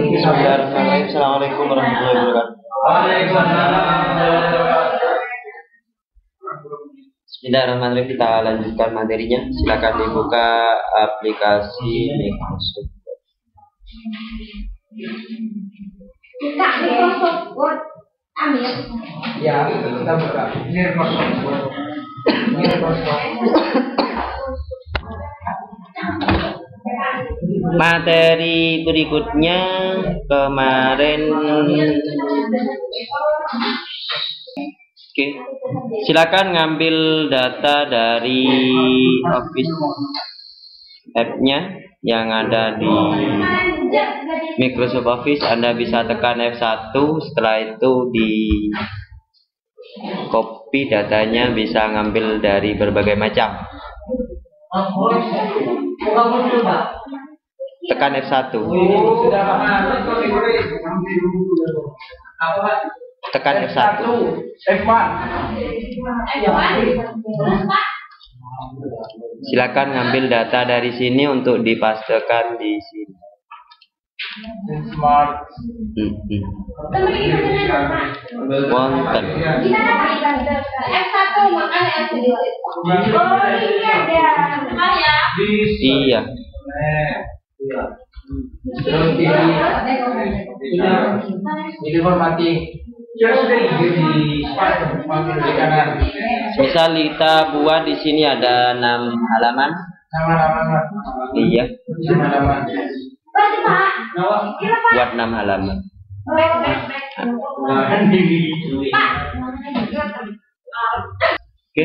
Bismillahirrahmanirrahim. Assalamualaikum warahmatullahi wabarakatuh. Bismillahirrahmanirrahim. Kita lanjutkan materinya. Silakan dibuka aplikasi Microsoft. Microsoft Word. Ambil. Ya, kita buka Microsoft Word. Materi berikutnya kemarin. Oke, silakan ngambil data dari Office app-nya yang ada di Microsoft Office. Anda bisa tekan F1, setelah itu di copy datanya, bisa ngambil dari berbagai macam. Tekan F1. Tekan F1. Silakan ngambil data dari sini untuk dipastekan di sini. Wonten. Iya. Misal kita buat di sini ada 6 halaman. Iya. Buat 6 halaman. Oke.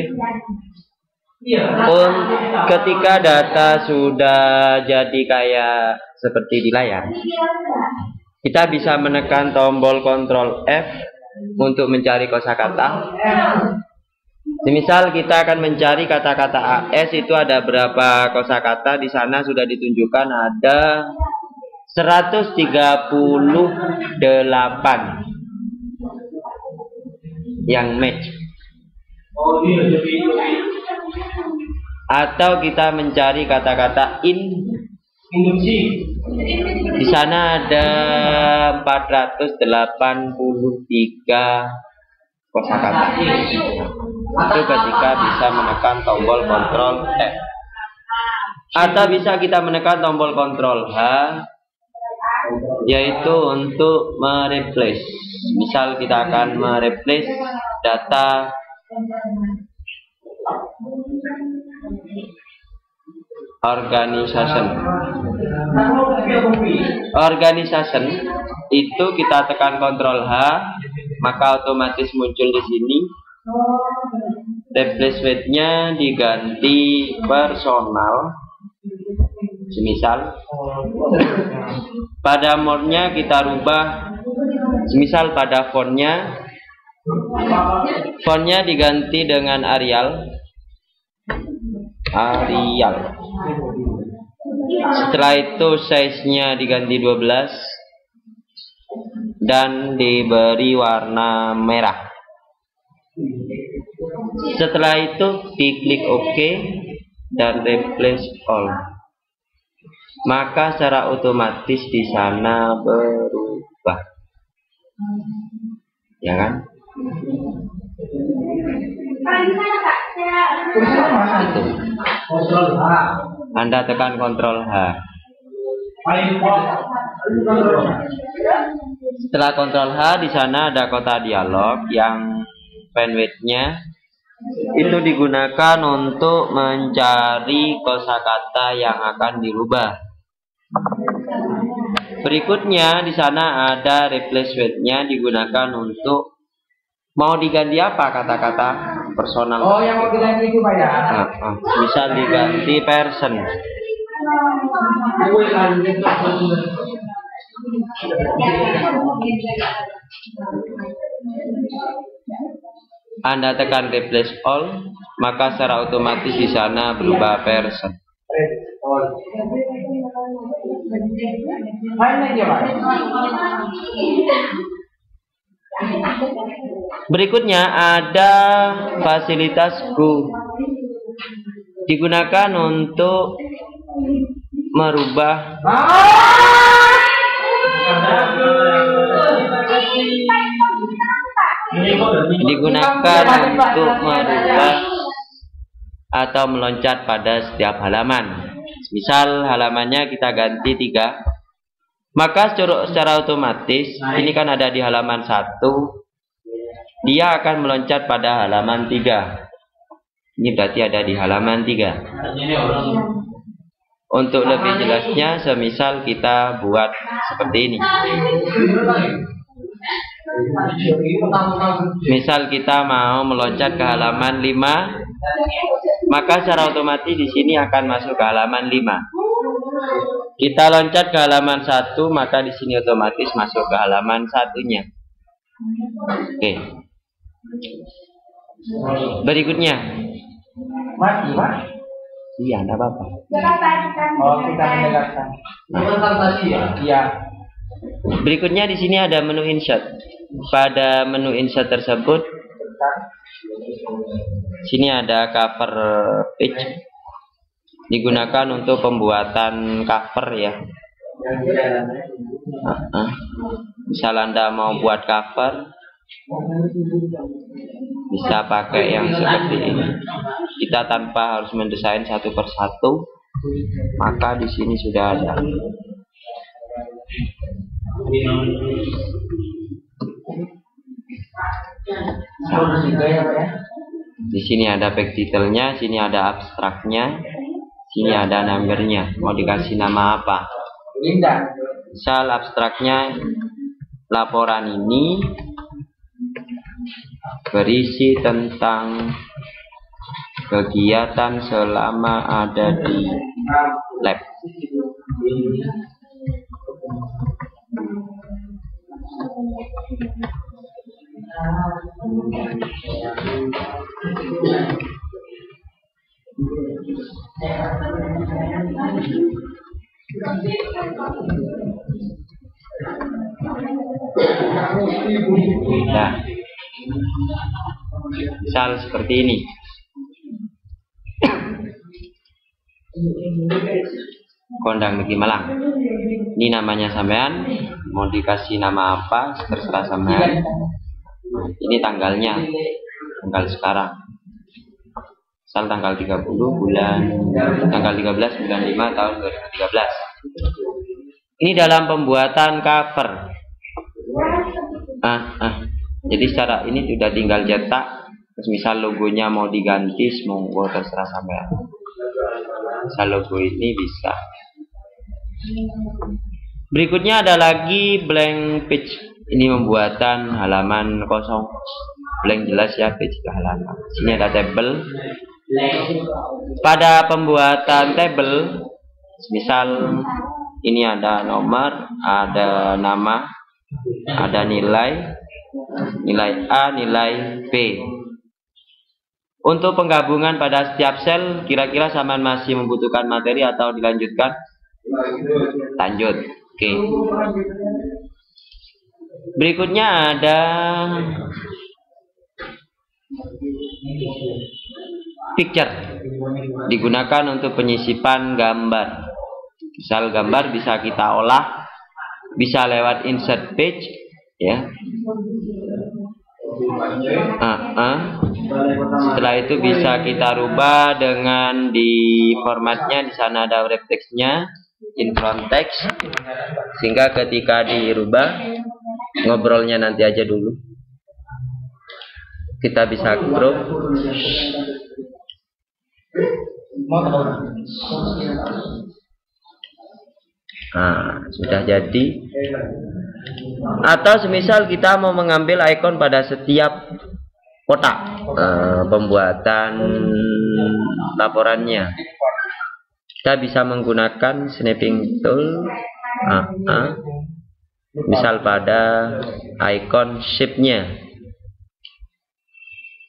Ketika data sudah jadi kayak seperti di layar, kita bisa menekan tombol Ctrl F untuk mencari kosakata. Semisal kita akan mencari kata-kata AS, itu ada berapa kosakata. Di sana sudah ditunjukkan ada 138 yang match. Atau kita mencari kata-kata induksi. Di sana ada 483 kosakata. Itu ketika bisa menekan tombol Ctrl F. Atau bisa kita menekan tombol Ctrl H, yaitu untuk mereplace. Misal kita akan mereplace data organisation itu kita tekan Ctrl H, maka otomatis muncul di sini. Replace with-nya diganti personal. Semisal pada mode-nya kita rubah, semisal pada fontnya diganti dengan Arial. Setelah itu size-nya diganti 12 dan diberi warna merah. Setelah itu diklik OK dan replace all. Maka secara otomatis di sana berubah. Ya kan? Itu. Anda tekan Ctrl H. Setelah Ctrl H, di sana ada kotak dialog yang bandwidth-nya itu digunakan untuk mencari kosakata yang akan dirubah. Berikutnya di sana ada replace with-nya, digunakan untuk mau diganti apa kata-kata personal. Oh, yang mau diganti itu Pak ya? Bisa diganti person. Anda tekan replace all, maka secara otomatis di sana berubah person. Berikutnya ada fasilitas Go. Digunakan untuk merubah digunakan untuk merubah atau meloncat pada setiap halaman. Misal halamannya kita ganti 3, maka secara otomatis ini kan ada di halaman 1, dia akan meloncat pada halaman 3. Ini berarti ada di halaman 3. Untuk lebih jelasnya, semisal kita buat seperti ini. Misal kita mau meloncat ke halaman 5, maka secara otomatis di sini akan masuk ke halaman 5. Kita loncat ke halaman 1, maka di sini otomatis masuk ke halaman 1-nya. Oke. Berikutnya. Iya, enggak apa-apa. Oh, kita mendengarkan. Iya. Berikutnya di sini ada menu insert. Pada menu insert tersebut, sini ada cover page. Digunakan untuk pembuatan cover ya. Misal Anda mau buat cover, bisa pakai yang seperti ini. Kita tanpa harus mendesain satu persatu, maka di sini sudah ada. Di sini ada page titelnya, sini ada abstraknya, sini ada numbernya. Mau dikasih nama apa? Misal abstraknya, laporan ini berisi tentang kegiatan selama ada di lab. Nah, misal seperti ini. Kondang Negeri Malang. Ini namanya sampean, mau dikasih nama apa terserah sampean. Ini tanggalnya, tanggal sekarang. Misal tanggal 30 bulan, tanggal 13 bulan 5 tahun 2013. Ini dalam pembuatan cover. Jadi secara ini sudah tinggal cetak. Terus misal logonya mau diganti, monggo terserah sampean. Misal logo ini bisa. Berikutnya ada lagi blank page. Ini pembuatan halaman kosong. Blank jelas ya, page ke halaman. Sini ada tabel. Pada pembuatan tabel, misal ini ada nomor, ada nama, ada nilai, nilai A, nilai B. Untuk penggabungan pada setiap sel, kira-kira sampean masih membutuhkan materi atau dilanjutkan? Lanjut. Oke. Berikutnya ada picture. Digunakan untuk penyisipan gambar. Misal gambar bisa kita olah, bisa lewat insert page, ya. Setelah itu bisa kita rubah dengan di formatnya, di sana ada wrap text-nya, in front text, sehingga ketika dirubah ngobrolnya nanti aja dulu. Kita bisa crop. Sudah jadi. Atau semisal kita mau mengambil icon pada setiap kotak, pembuatan laporannya, kita bisa menggunakan snapping tool. Misal pada icon shape-nya.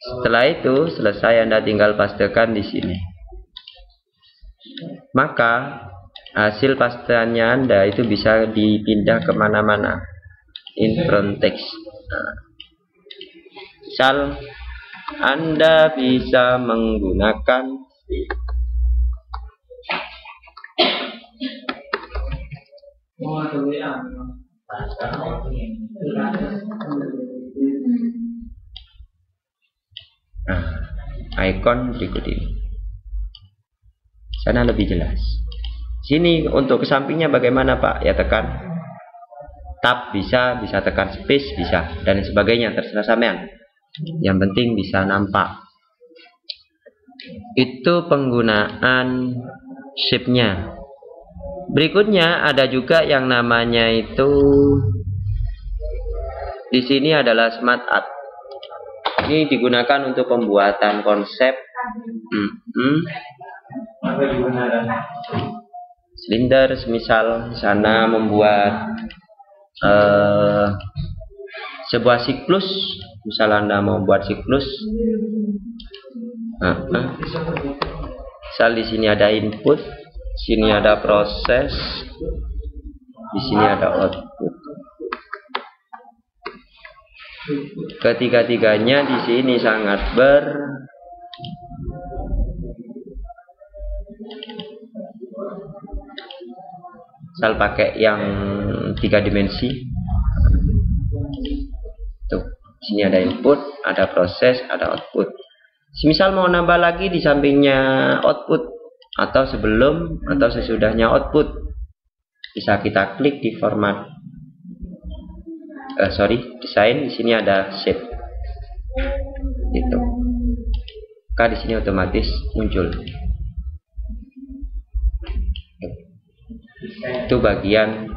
Setelah itu selesai, Anda tinggal pastekan di sini. Maka hasil pasteannya Anda itu bisa dipindah kemana-mana. In front text. Misal Anda bisa menggunakan Nah, icon berikut ini. Sana lebih jelas. Sini untuk ke sampingnya bagaimana Pak? Ya tekan tab bisa tekan space bisa, dan sebagainya, terserah sampean. Yang penting bisa nampak. Itu penggunaan shape-nya. Berikutnya ada juga yang namanya itu di sini adalah Smart Art. Ini digunakan untuk pembuatan konsep silinder, semisal sana membuat sebuah siklus, misal Anda mau membuat siklus. Misal di sini ada input, sini ada proses, di sini ada output. Ketiga-tiganya di sini sangat misal pakai yang 3 dimensi. Tuh, sini ada input, ada proses, ada output. Misal mau nambah lagi di sampingnya output atau sebelum atau sesudahnya output, bisa kita klik di format desain. Di sini ada shape. Gitu. Maka di sini otomatis muncul. Itu bagian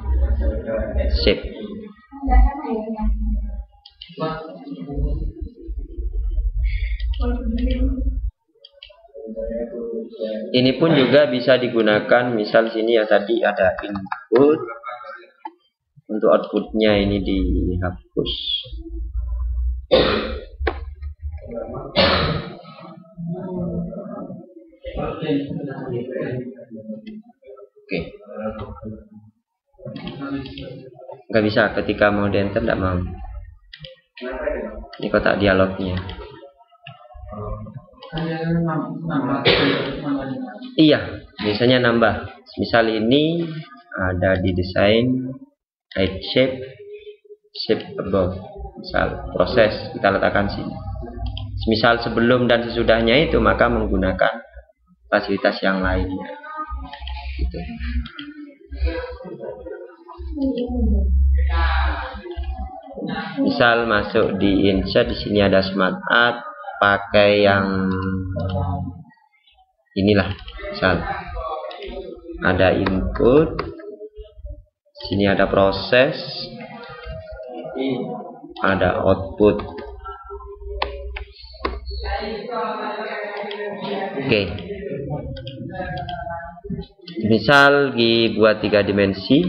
shape. Ini pun juga bisa digunakan, misal sini ya tadi ada input, untuk outputnya ini dihapus. Oke. Nggak bisa ketika mau di enter, nggak mau. Ini kotak dialognya. Iya, biasanya nambah. Misal ini ada di desain, hide shape above. Misal proses kita letakkan sini. Misal sebelum dan sesudahnya itu, maka menggunakan fasilitas yang lainnya. Gitu. Misal masuk di insert, di sini ada Smart Art, pakai yang inilah. Misal ada input, sini ada proses, ada output. Oke. Misal dibuat 2 dimensi.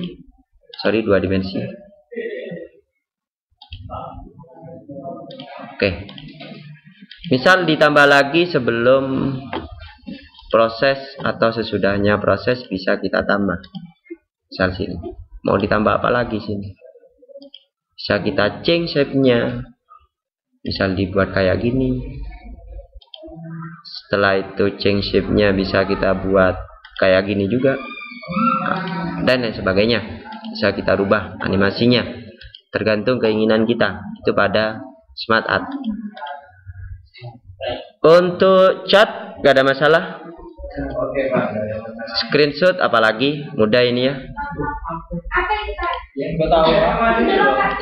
Oke. Misal ditambah lagi sebelum proses atau sesudahnya proses, bisa kita tambah. Misal sini mau ditambah apa lagi sini, bisa kita change shape-nya. Misal dibuat kayak gini. Setelah itu change shape-nya bisa kita buat kayak gini juga, dan lain sebagainya. Bisa kita rubah animasinya tergantung keinginan kita. Itu pada Smart Art. Untuk chat gak ada masalah. Screenshot apalagi mudah ini ya.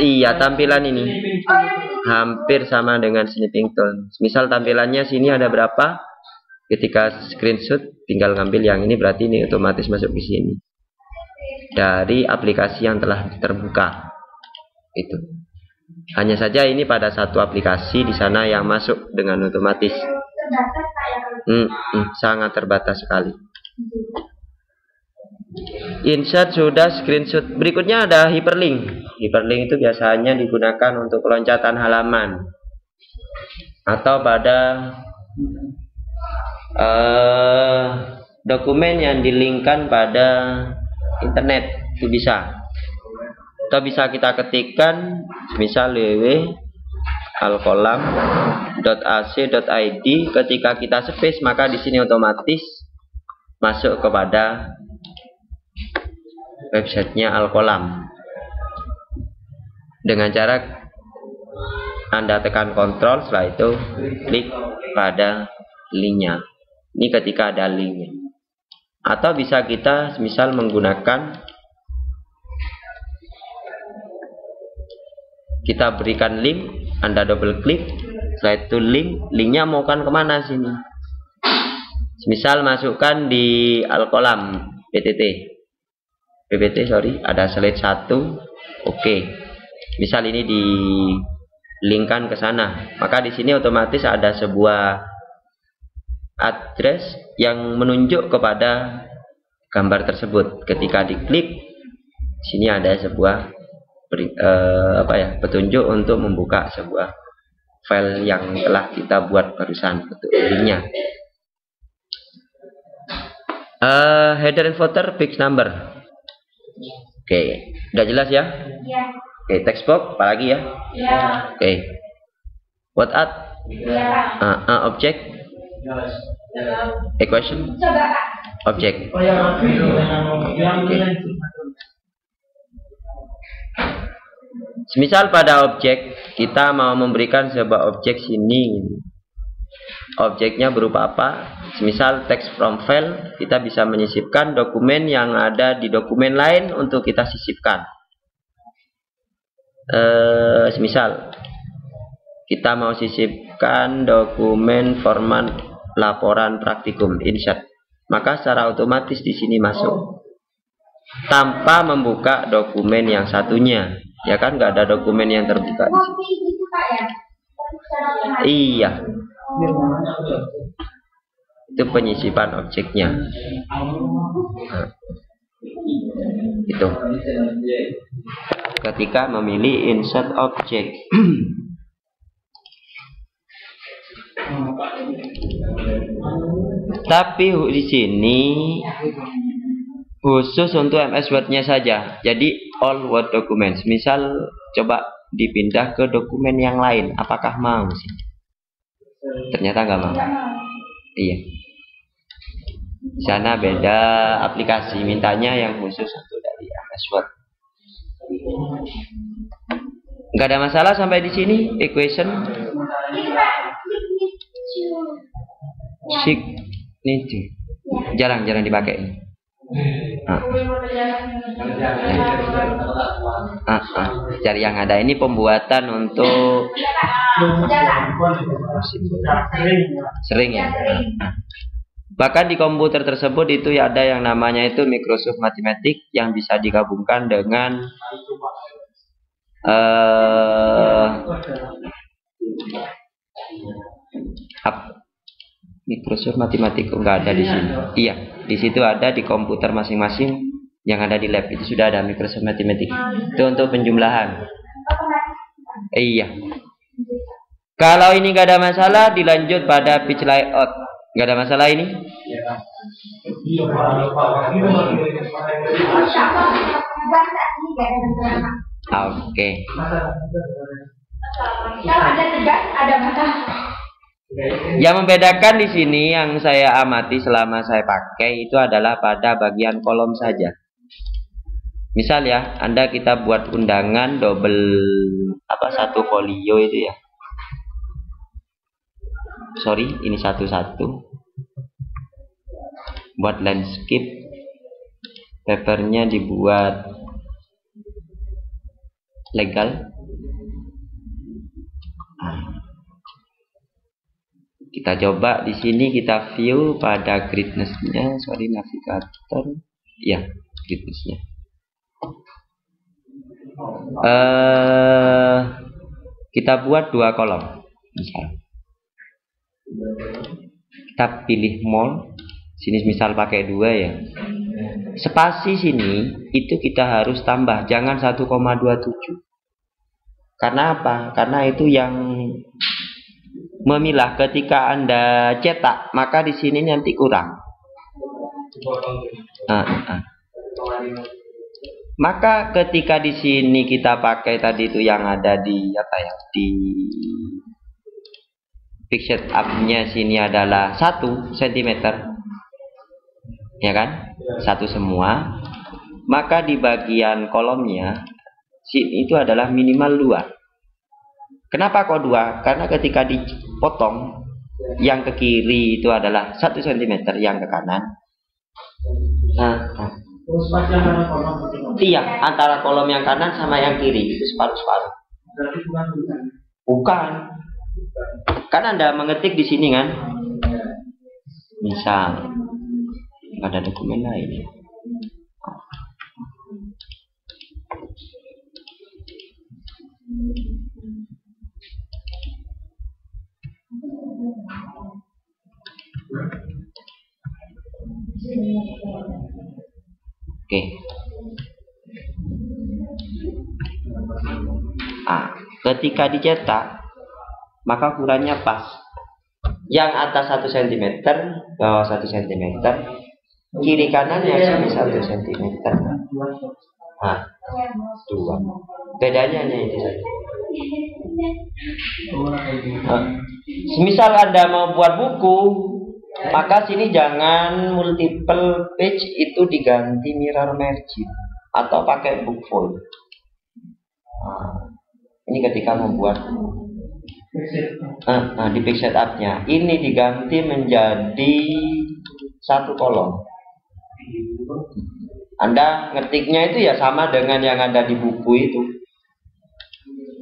Iya, tampilan ini hampir sama dengan Snipping Tool. Misal tampilannya sini ada berapa, ketika screenshot tinggal ngambil yang ini, berarti ini otomatis masuk ke sini dari aplikasi yang telah terbuka. Itu hanya saja ini pada satu aplikasi di sana yang masuk dengan otomatis. Sangat terbatas sekali. Insert sudah, screenshot. Berikutnya ada hyperlink. Hyperlink itu biasanya digunakan untuk loncatan halaman atau pada dokumen yang dilingkan pada internet. Itu bisa. Atau bisa kita ketikkan misal www.alkolam.ac.id. Ketika kita space, maka di sini otomatis masuk kepada websitenya Alkolam. Dengan cara Anda tekan kontrol, setelah itu klik pada linknya. Ini ketika ada linknya. Atau bisa kita misal menggunakan, kita berikan link, Anda double klik, setelah itu linknya mau kan kemana sini. Misal masukkan di Alkolam PPT, ada slide 1, oke. Misal ini di linkkan ke sana, maka di sini otomatis ada sebuah address yang menunjuk kepada gambar tersebut. Ketika diklik, sini ada sebuah petunjuk untuk membuka sebuah file yang telah kita buat barusan, untuk linknya. Header and footer fixed number. Oke, udah jelas ya? Iya. Oke, text box apalagi ya? Iya. Oke. What at? Iya. Object. Equation. Coba Pak. Object. Semisal pada objek kita mau memberikan sebuah objek sini. Objeknya berupa apa? Semisal text from file, kita bisa menyisipkan dokumen yang ada di dokumen lain untuk kita sisipkan. Semisal kita mau sisipkan dokumen format laporan praktikum, insert, maka secara otomatis di sini masuk tanpa membuka dokumen yang satunya, ya kan? Nggak ada dokumen yang terbuka di sini. Iya, itu penyisipan objeknya. Nah, itu ketika memilih insert object. Tapi di sini khusus untuk MS Word-nya saja. Jadi all Word documents. Misal coba dipindah ke dokumen yang lain, apakah mau sih? Ternyata nggak mau. Iya. Di sana beda aplikasi, mintanya yang khusus untuk dari MS Word. Nggak ada masalah sampai di sini. Equation. Signature. Jarang dipakai. Cari yang ada. Ini pembuatan untuk sering ya. Bahkan di komputer tersebut itu ya ada yang namanya itu Microsoft Mathematics yang bisa digabungkan dengan Microsoft Mathematics nggak ada di sini. Iya, di situ ada di komputer masing-masing yang ada di lab itu sudah ada Microsoft Mathematics. Itu untuk penjumlahan. Iya. Kalau ini nggak ada masalah, dilanjut pada page layout. Nggak ada masalah ini? Oke. Kalau ada tegas, ada masalah. Yang membedakan di sini yang saya amati selama saya pakai itu adalah pada bagian kolom saja. Misal ya, Anda kita buat undangan double satu folio itu ya. Sorry, ini satu-satu. Buat landscape, papernya dibuat legal. Kita coba di sini kita view pada gridness-nya, navigator, ya gridness-nya. Kita buat 2 kolom, misal. Kita pilih more, sini misal pakai 2 ya. Spasi sini itu kita harus tambah, jangan 1,27. Karena apa? Karena itu yang memilah ketika Anda cetak, maka di sini nanti kurang. Maka ketika di sini kita pakai tadi itu yang ada di di pixel up-nya sini adalah 1 cm, ya kan? 1 semua. Maka di bagian kolomnya sini itu adalah minimal 2. Kenapa kok 2? Karena ketika dipotong yang ke kiri itu adalah 1 cm, yang ke kanan. Iya, antara kolom yang kanan sama yang kiri itu separuh-separuh. Bukan. Kan Anda mengetik di sini kan? Misal, ada dokumen lain. Oke. Ketika dicetak, maka ukurannya pas. Yang atas 1 cm, bawah 1 cm, kiri kanannya sini 1 cm. Nah, 2. Bedanya hanya itu saja. Semisal Anda mau buat buku, maka sini jangan multiple page, itu diganti mirror margin atau pakai book fold. Ini ketika membuat di page setupnya, ini diganti menjadi 1 kolom. Anda ngetiknya itu ya sama dengan yang ada di buku itu.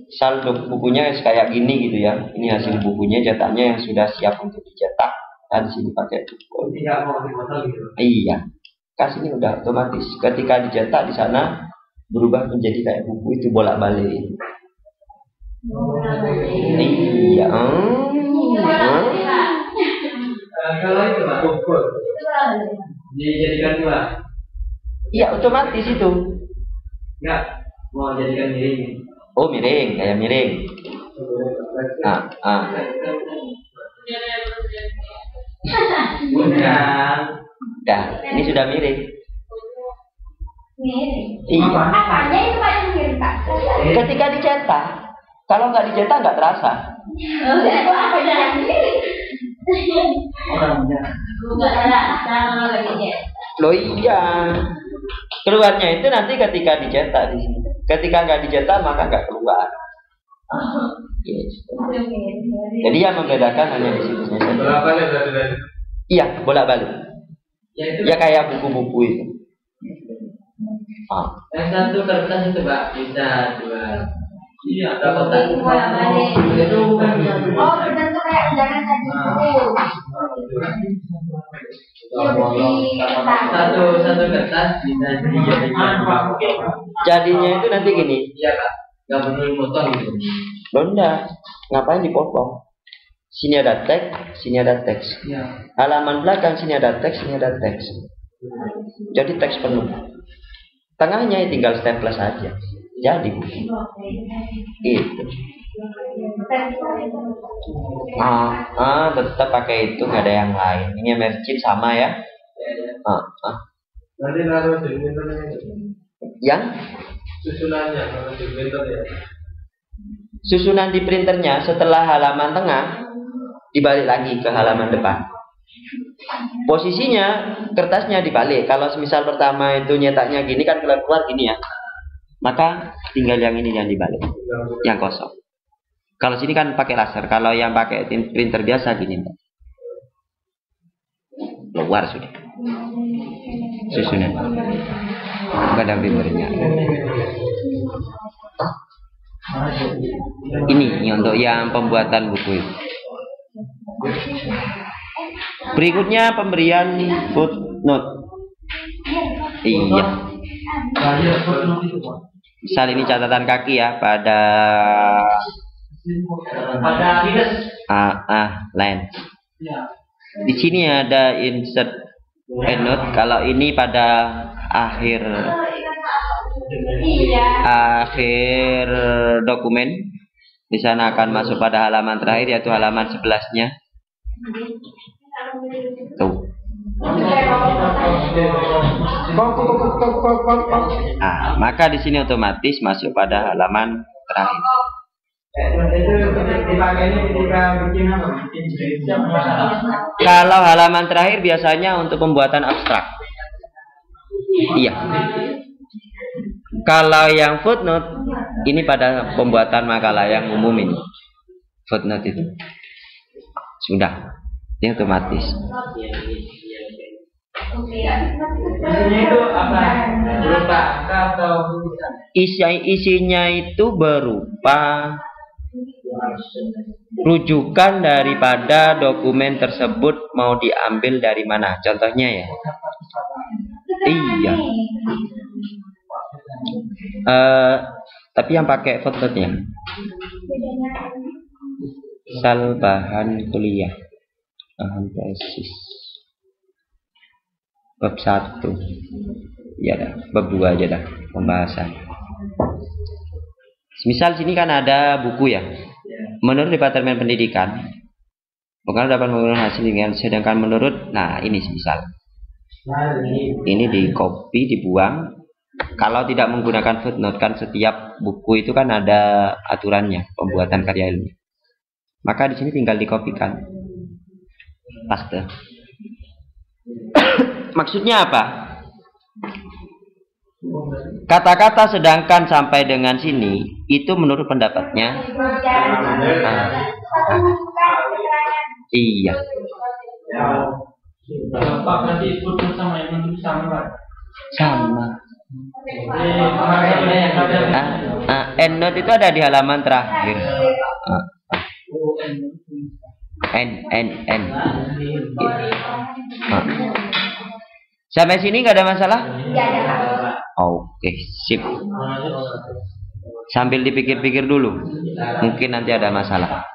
Misal bukunya kayak gini gitu ya. Ini hasil bukunya, cetaknya yang sudah siap untuk dicetak. Di sini pakai buku. Iya. Kasih ini udah otomatis. Ketika dicetak di sana berubah menjadi kayak buku itu, bolak-balik. Iya. Kalau itu Pak, buku dijadikan 2. Iya, otomatis itu. Enggak, mau jadikan miring. Oh, miring, kayak miring. Udah, ini sudah miring. Iya. Apanya itu Pak yang miring Pak? Ketika dicetak, kalau nggak dicetak nggak terasa. Itu apa yang miring? Loh iya. Keluarnya itu nanti ketika dicetak di sini. Ketika nggak dicetak maka nggak keluar. Yes. Jadi yang membedakan hanya di situ saja. Bolak-balik berarti. Iya, bolak-balik. Ya kayak buku-buku itu. Yang satu kertas itu Pak, bisa 2. Iya, ada kotak. Itu bukan. Oh, bentuk kayak jangan tadi. Satu kertas bisa dijadikan. Jadinya itu nanti gini. Iya Pak, nggak perlu potong gitu. Londa, ngapain dipotong? Sini ada teks, sini ada teks. Ya. Halaman belakang sini ada teks, sini ada teks. Jadi teks penuh. Tengahnya tinggal staples saja. Jadi itu. Tetap pakai itu, nggak ada yang lain. Ini margin sama ya. Nanti naruh di printernya. Yang Susunannya naruh di printer ya. Susunan di printernya setelah halaman tengah dibalik lagi ke halaman depan. Posisinya kertasnya dibalik. Kalau misal pertama itu nyetaknya gini kan keluar gini ya. Maka tinggal yang ini yang dibalik, yang kosong. Kalau sini kan pakai laser. Kalau yang pakai printer biasa gini. Keluar sudah. Susunan. Bukan ada printernya. Ini untuk yang pembuatan buku itu. Berikutnya pemberian footnote. Iya. Misal ini catatan kaki ya pada line. Di sini ada insert endnote. Kalau ini pada akhir dokumen, di sana akan masuk pada halaman terakhir yaitu halaman 11-nya. Tuh. Maka di sini otomatis masuk pada halaman terakhir. Kalau halaman terakhir biasanya untuk pembuatan abstrak. Iya. Kalau yang footnote ini pada pembuatan makalah yang umum ini. Footnote itu. Sudah. Ini otomatis. Isinya itu apa? Berupa angka atau tulisan? Isinya itu berupa rujukan daripada dokumen tersebut mau diambil dari mana. Contohnya ya. Iya. Tapi yang pakai fotonya. Misal bahan kuliah, bahan tesis, bab 1, ya dah, bab 2 aja dah pembahasan. Misal sini kan ada buku ya. Menurut Departemen Pendidikan, bukan dapat menggunakan hasil dengan, sedangkan menurut, nah ini misal, ini di copy, dibuang. Kalau tidak menggunakan footnote, kan setiap buku itu kan ada aturannya pembuatan karya ilmiah. Maka di sini tinggal dikopikan, paste. Maksudnya apa? Kata-kata sedangkan sampai dengan sini itu menurut pendapatnya. Iya. Pak nanti foto sama yang sama. Sama. Endnote itu ada di halaman terakhir. N. Sampai sini nggak ada masalah? Oke, sip. Sambil dipikir-pikir dulu. Mungkin nanti ada masalah.